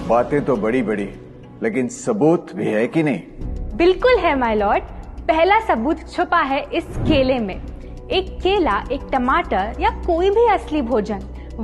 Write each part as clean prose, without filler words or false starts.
बातें तो बड़ी बड़ी, लेकिन सबूत भी है कि नहीं? बिल्कुल है माय लॉर्ड। पहला सबूत छुपा है इस केले में। एक केला, एक टमाटर या कोई भी असली भोजन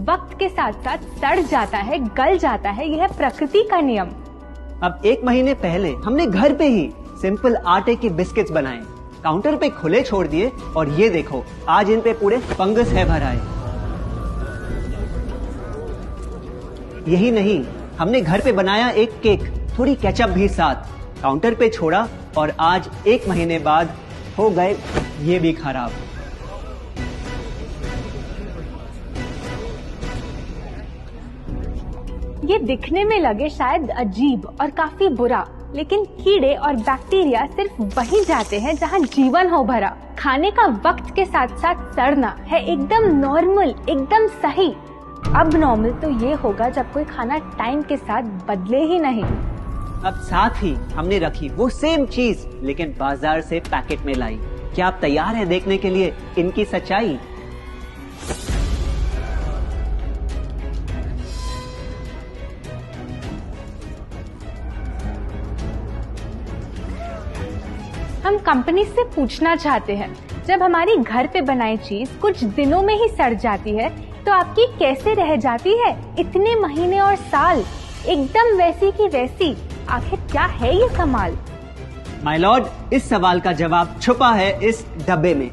वक्त के साथ साथ सड़ जाता है, गल जाता है। यह प्रकृति का नियम। अब 1 महीने पहले हमने घर पे ही सिंपल आटे के बिस्किट्स बनाए, काउंटर पे खुले छोड़ दिए और ये देखो आज इन पे पूरे फंगस है भर आए। यही नहीं, हमने घर पे बनाया एक केक, थोड़ी केचप भी साथ, काउंटर पे छोड़ा और आज 1 महीने बाद हो गए ये भी खराब। ये दिखने में लगे शायद अजीब और काफी बुरा, लेकिन कीड़े और बैक्टीरिया सिर्फ वहीं जाते हैं जहां जीवन हो भरा। खाने का वक्त के साथ साथ सड़ना है एकदम नॉर्मल, एकदम सही। अब नॉर्मल तो ये होगा जब कोई खाना टाइम के साथ बदले ही नहीं। अब साथ ही हमने रखी वो सेम चीज, लेकिन बाजार से पैकेट में लाई। क्या आप तैयार हैं देखने के लिए इनकी सच्चाई? हम कंपनी से पूछना चाहते हैं, जब हमारी घर पे बनाई चीज कुछ दिनों में ही सड़ जाती है तो आपकी कैसे रह जाती है इतने महीने और साल, एकदम वैसी की वैसी? आखिर क्या है ये कमाल? माय लॉर्ड, इस सवाल का जवाब छुपा है इस डब्बे में।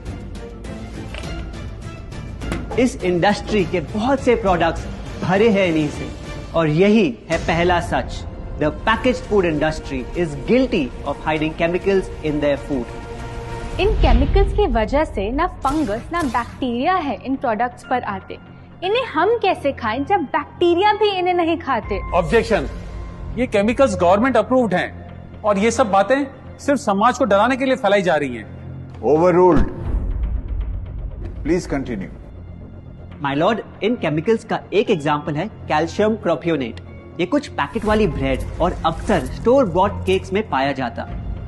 इस इंडस्ट्री के बहुत से प्रोडक्ट्स भरे हैं इन्हीं से, और यही है पहला सच। The packaged food industry is guilty of hiding chemicals in their food. In chemicals की वजह से ना फंगस ना बैक्टीरिया है इन प्रोडक्ट्स पर आते। इन्हें हम कैसे खाएं जब बैक्टीरिया भी इन्हें नहीं खाते? ऑब्जेक्शन, ये केमिकल्स गवर्नमेंट अप्रूव्ड हैं और ये सब बातें सिर्फ समाज को डराने के लिए फैलाई जा रही हैं। Overruled. Please continue. My Lord, in chemicals का एक एग्जांपल है कैल्शियम प्रोपियोनेट। ये कुछ पैकेट वाली ब्रेड और अक्सर स्टोर बॉट केक्स में पाया जाता।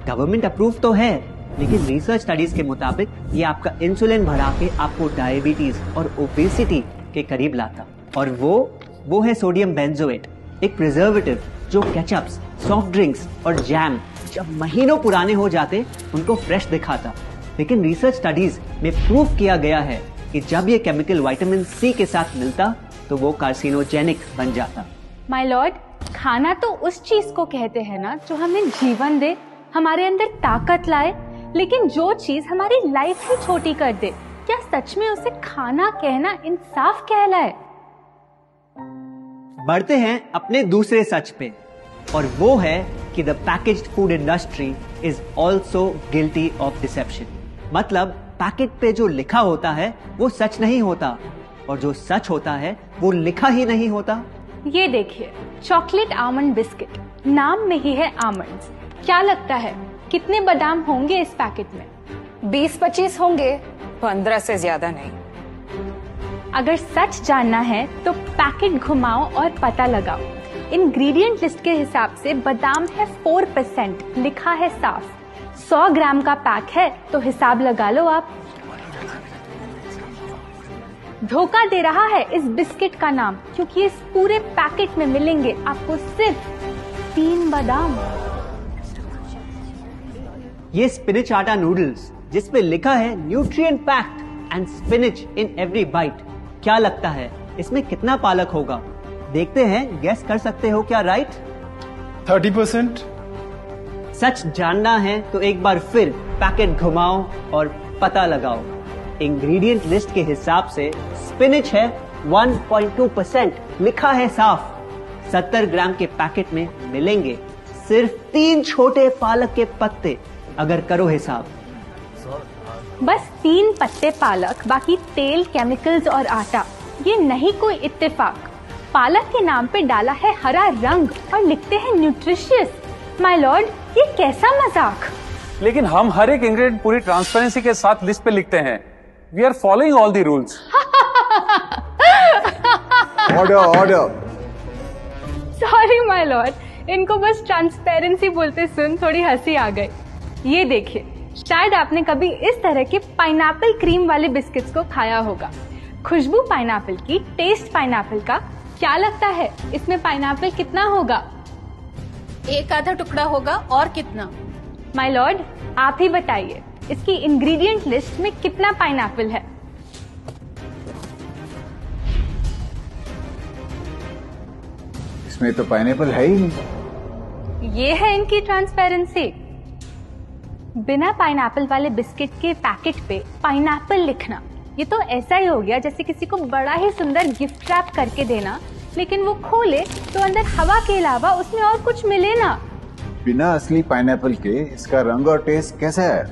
गवर्नमेंट अप्रूव तो है, लेकिन रिसर्च स्टडीज के मुताबिक ये आपका इंसुलिन बढ़ा के आपको डायबिटीज और ओबेसिटी के करीब लाता। और वो है सोडियम बेंजोएट, एक प्रिजर्वेटिव जो केचप्स, सॉफ्ट ड्रिंक्स और जैम जब महीनों पुराने हो जाते उनको फ्रेश दिखाता। लेकिन रिसर्च स्टडीज में प्रूव किया गया है कि जब ये केमिकल विटामिन सी के साथ मिलता तो वो कार्सिनोजेनिक बन जाता। माय लॉर्ड, खाना तो उस चीज को कहते हैं ना जो हमें जीवन दे, हमारे अंदर ताकत लाए। लेकिन जो चीज हमारी लाइफ ही छोटी कर दे, क्या सच में उसे खाना कहना इंसाफ कहलाए? बढ़ते हैं अपने दूसरे सच पे, और वो है कि the packaged food industry is also guilty of deception. मतलब पैकेट पे जो लिखा होता है वो सच नहीं होता, और जो सच होता है वो लिखा ही नहीं होता। ये देखिए, चॉकलेट आमंड बिस्किट, नाम में ही है आमंड्स। क्या लगता है कितने बादाम होंगे इस पैकेट में? 20-25 होंगे, 15 से ज्यादा नहीं। अगर सच जानना है तो पैकेट घुमाओ और पता लगाओ। इंग्रेडिएंट लिस्ट के हिसाब से बादाम है 4%, लिखा है साफ। 100 ग्राम का पैक है तो हिसाब लगा लो आप। धोखा दे रहा है इस बिस्किट का नाम, क्योंकि इस पूरे पैकेट में मिलेंगे आपको सिर्फ 3 बादाम। ये स्पिनच आटा नूडल्स जिसपे लिखा है nutrient packed and spinach in every bite. क्या लगता है इसमें कितना पालक होगा? देखते हैं, गेस कर सकते हो क्या राइट? 30%। सच जानना है तो एक बार फिर पैकेट घुमाओ और पता लगाओ। इंग्रेडिएंट लिस्ट के हिसाब से स्पिनच है 1.2%, लिखा है साफ। 70 ग्राम के पैकेट में मिलेंगे सिर्फ 3 छोटे पालक के पत्ते, अगर करो हिसाब। बस 3 पत्ते पालक, बाकी तेल, केमिकल्स और आटा। ये नहीं कोई इत्तेफाक। पालक के नाम पे डाला है हरा रंग और लिखते हैं न्यूट्रिशियस। माय लॉर्ड, ये कैसा मजाक? लेकिन हम हर एक इंग्रेडिएंट पूरी ट्रांसपेरेंसी के साथ लिस्ट पे लिखते हैं। We are following all the rules. Order. Sorry my lord, इनको बस ट्रांसपेरेंसी बोलते सुन थोड़ी हंसी आ गई। ये देखिए, शायद आपने कभी इस तरह के पाइनएप्पल क्रीम वाले बिस्किट्स को खाया होगा। खुशबू पाइनएप्पल की, टेस्ट पाइनएप्पल का, क्या लगता है इसमें पाइनएप्पल कितना होगा? एक आधा टुकड़ा होगा, और कितना? माय लॉर्ड, आप ही बताइए, इसकी इंग्रेडिएंट लिस्ट में कितना पाइनएप्पल है? इसमें तो पाइनएप्पल है ही नहीं। ये है इनकी ट्रांसपेरेंसी। बिना पाइनएप्पल वाले बिस्किट के पैकेट पे पाइनएप्पल लिखना, ये तो ऐसा ही हो गया जैसे किसी को बड़ा ही सुंदर गिफ्ट रैप करके देना, लेकिन वो खोले तो अंदर हवा के अलावा उसमें और कुछ मिले ना। बिना असली पाइनएप्पल के इसका रंग और टेस्ट कैसा है?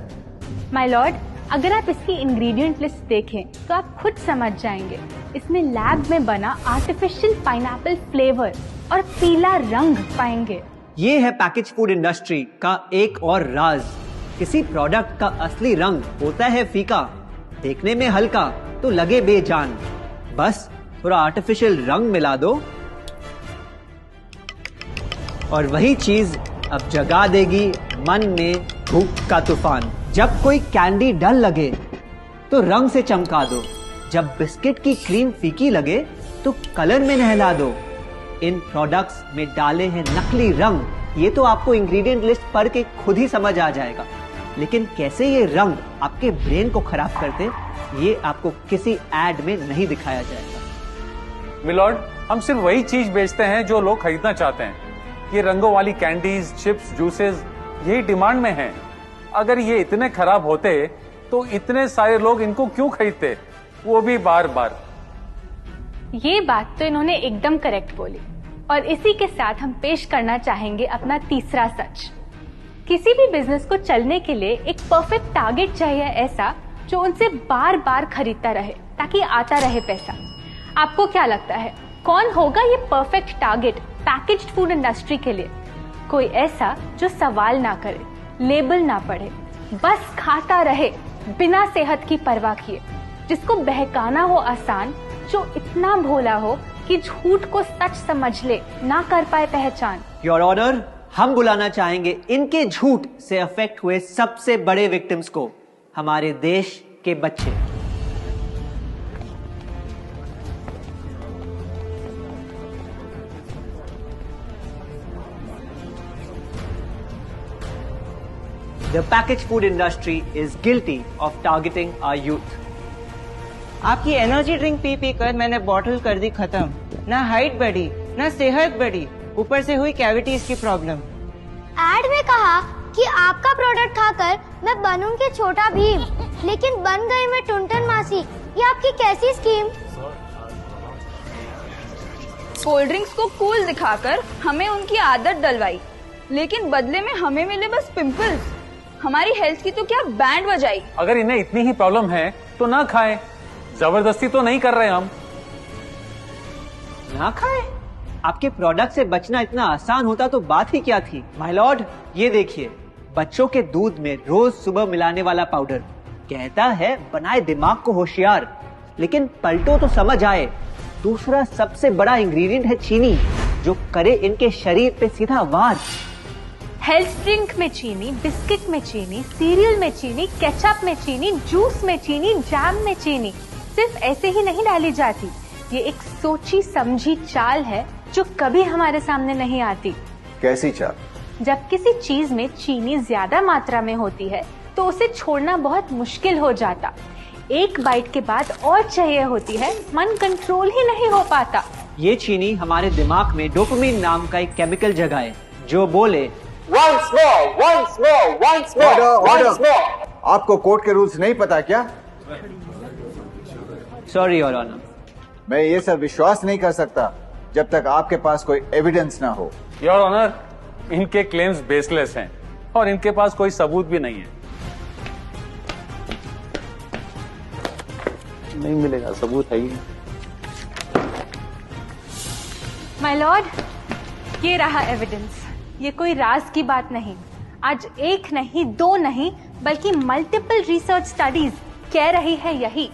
माय लॉर्ड, अगर आप इसकी इंग्रेडिएंट लिस्ट देखें तो आप खुद समझ जाएंगे। इसमें लैब में बना आर्टिफिशियल पाइनएप्पल फ्लेवर और पीला रंग पाएंगे। ये है पैकेज फूड इंडस्ट्री का एक और राज। किसी प्रोडक्ट का असली रंग होता है फीका, देखने में हल्का तो लगे बेजान। बस थोड़ा आर्टिफिशियल रंग मिला दो और वही चीज अब जगा देगी मन में भूख का तूफान। जब कोई कैंडी डल लगे तो रंग से चमका दो, जब बिस्किट की क्रीम फीकी लगे तो कलर में नहला दो। इन प्रोडक्ट्स में डाले हैं नकली रंग, ये तो आपको इंग्रेडिएंट लिस्ट पढ़ के खुद ही समझ आ जाएगा। लेकिन कैसे ये रंग आपके ब्रेन को खराब करते, ये आपको किसी एड में नहीं दिखाया जाएगा। मिलॉर्ड, हम सिर्फ वही चीज बेचते हैं जो लोग खरीदना चाहते हैं। ये रंगों वाली कैंडीज, चिप्स, जूसेस यही डिमांड में हैं। अगर ये इतने खराब होते तो इतने सारे लोग इनको क्यों खरीदते, वो भी बार बार। ये बात तो इन्होंने एकदम करेक्ट बोली, और इसी के साथ हम पेश करना चाहेंगे अपना तीसरा सच। किसी भी बिजनेस को चलने के लिए एक परफेक्ट टारगेट चाहिए, ऐसा जो उनसे बार बार खरीदता रहे ताकि आता रहे पैसा। आपको क्या लगता है कौन होगा ये perfect target packaged food industry के लिए? कोई ऐसा जो सवाल ना करे, लेबल ना पढ़े, बस खाता रहे बिना सेहत की परवाह किए, जिसको बहकाना हो आसान, जो इतना भोला हो कि झूठ को सच समझ ले, ना कर पाए पहचान। योर ऑनर, हम बुलाना चाहेंगे इनके झूठ से अफेक्ट हुए सबसे बड़े विक्टिम्स को, हमारे देश के बच्चे। The packaged food industry is guilty of targeting our youth. आपकी एनर्जी ड्रिंक पी पी कर मैंने बॉटल कर दी खत्म। ना हाइट बढ़ी, ना सेहत बढ़ी, ऊपर से हुई कैविटीज की प्रॉब्लम। एड में कहा कि आपका प्रोडक्ट खाकर मैं बनूंगी छोटा भीम, लेकिन बन गई मैं टुनटन मासी। ये आपकी कैसी स्कीम? कोल्ड ड्रिंक्स को कूल दिखाकर हमें उनकी आदत डलवाई, लेकिन बदले में हमें मिले बस पिंपल्स। हमारी हेल्थ की तो क्या बैंड बजाई। अगर इन्हें इतनी ही प्रॉब्लम है तो ना खाएं, जबरदस्ती तो नहीं कर रहे हम। ना खाए? आपके प्रोडक्ट से बचना इतना आसान होता तो बात ही क्या थी। माय लॉर्ड, ये देखिए, बच्चों के दूध में रोज सुबह मिलाने वाला पाउडर कहता है बनाए दिमाग को होशियार, लेकिन पलटो तो समझ आए। दूसरा सबसे बड़ा इंग्रेडिएंट है चीनी, जो करे इनके शरीर पे सीधा वार। हेल्थ ड्रिंक में चीनी, बिस्किट में चीनी, सीरियल में चीनी, केचप में चीनी, जूस में चीनी, जैम में चीनी सिर्फ ऐसे ही नहीं डाली जाती। ये एक सोची समझी चाल है जो कभी हमारे सामने नहीं आती। कैसी चाल? जब किसी चीज में चीनी ज्यादा मात्रा में होती है तो उसे छोड़ना बहुत मुश्किल हो जाता। एक बाइट के बाद और चाहिए होती है, मन कंट्रोल ही नहीं हो पाता। ये चीनी हमारे दिमाग में डोपामिन नाम का एक केमिकल जगाए, जो बोले Once more, once more, once more, once more. आपको कोर्ट के रूल्स नहीं पता क्या? Sorry your honour. मैं ये सब विश्वास नहीं कर सकता जब तक आपके पास कोई एविडेंस ना हो। योर ऑनर, इनके क्लेम्स बेसलेस हैं और इनके पास कोई सबूत भी नहीं है। नहीं मिलेगा, सबूत है ही नहीं। माय लॉर्ड, ये रहा एविडेंस। ये कोई राज की बात नहीं। आज एक नहीं, दो नहीं, बल्कि मल्टीपल रिसर्च स्टडीज कह रही है यही।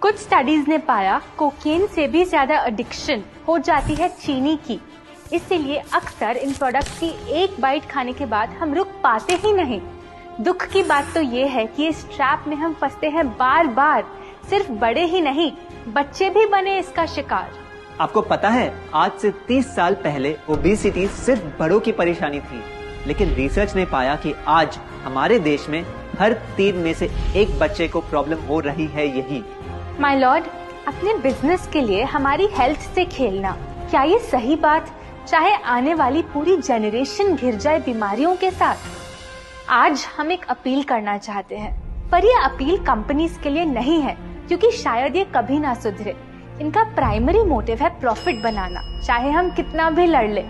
कुछ स्टडीज ने पाया कोकेन से भी ज्यादा एडिक्शन हो जाती है चीनी की। इसीलिए अक्सर इन प्रोडक्ट्स की एक बाइट खाने के बाद हम रुक पाते ही नहीं। दुख की बात तो ये है कि इस ट्रैप में हम फंसते हैं बार बार। सिर्फ बड़े ही नहीं, बच्चे भी बने इसका शिकार। आपको पता है आज से 30 साल पहले ओबेसिटी सिर्फ बड़ों की परेशानी थी, लेकिन रिसर्च ने पाया कि आज हमारे देश में हर 3 में से 1 बच्चे को प्रॉब्लम हो रही है यही। माय लॉर्ड, अपने बिजनेस के लिए हमारी हेल्थ से खेलना, क्या ये सही बात, चाहे आने वाली पूरी जनरेशन घिर जाए बीमारियों के साथ। आज हम एक अपील करना चाहते हैं, पर ये अपील कंपनीज के लिए नहीं है, क्योंकि शायद ये कभी ना सुधरे। इनका प्राइमरी मोटिव है प्रॉफिट बनाना, चाहे हम कितना भी लड़ ले।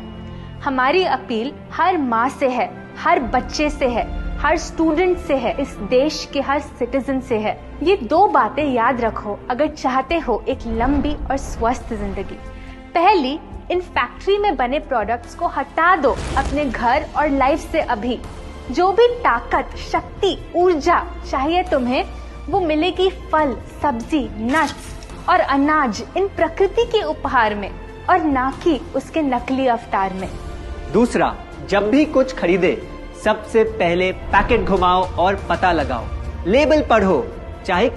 हमारी अपील हर माँ से है, हर बच्चे से है, हर स्टूडेंट से है, इस देश के हर सिटीजन से है। ये 2 बातें याद रखो अगर चाहते हो एक लंबी और स्वस्थ जिंदगी। पहली, इन फैक्ट्री में बने प्रोडक्ट्स को हटा दो अपने घर और लाइफ से अभी। जो भी ताकत, शक्ति, ऊर्जा चाहिए तुम्हें, वो मिलेगी फल, सब्जी, नट्स और अनाज इन प्रकृति के उपहार में, और ना कि उसके नकली अवतार में। दूसरा, जब भी कुछ खरीदे सबसे पहले पैकेट घुमाओ और पता लगाओ, लेबल पढ़ो, चाहे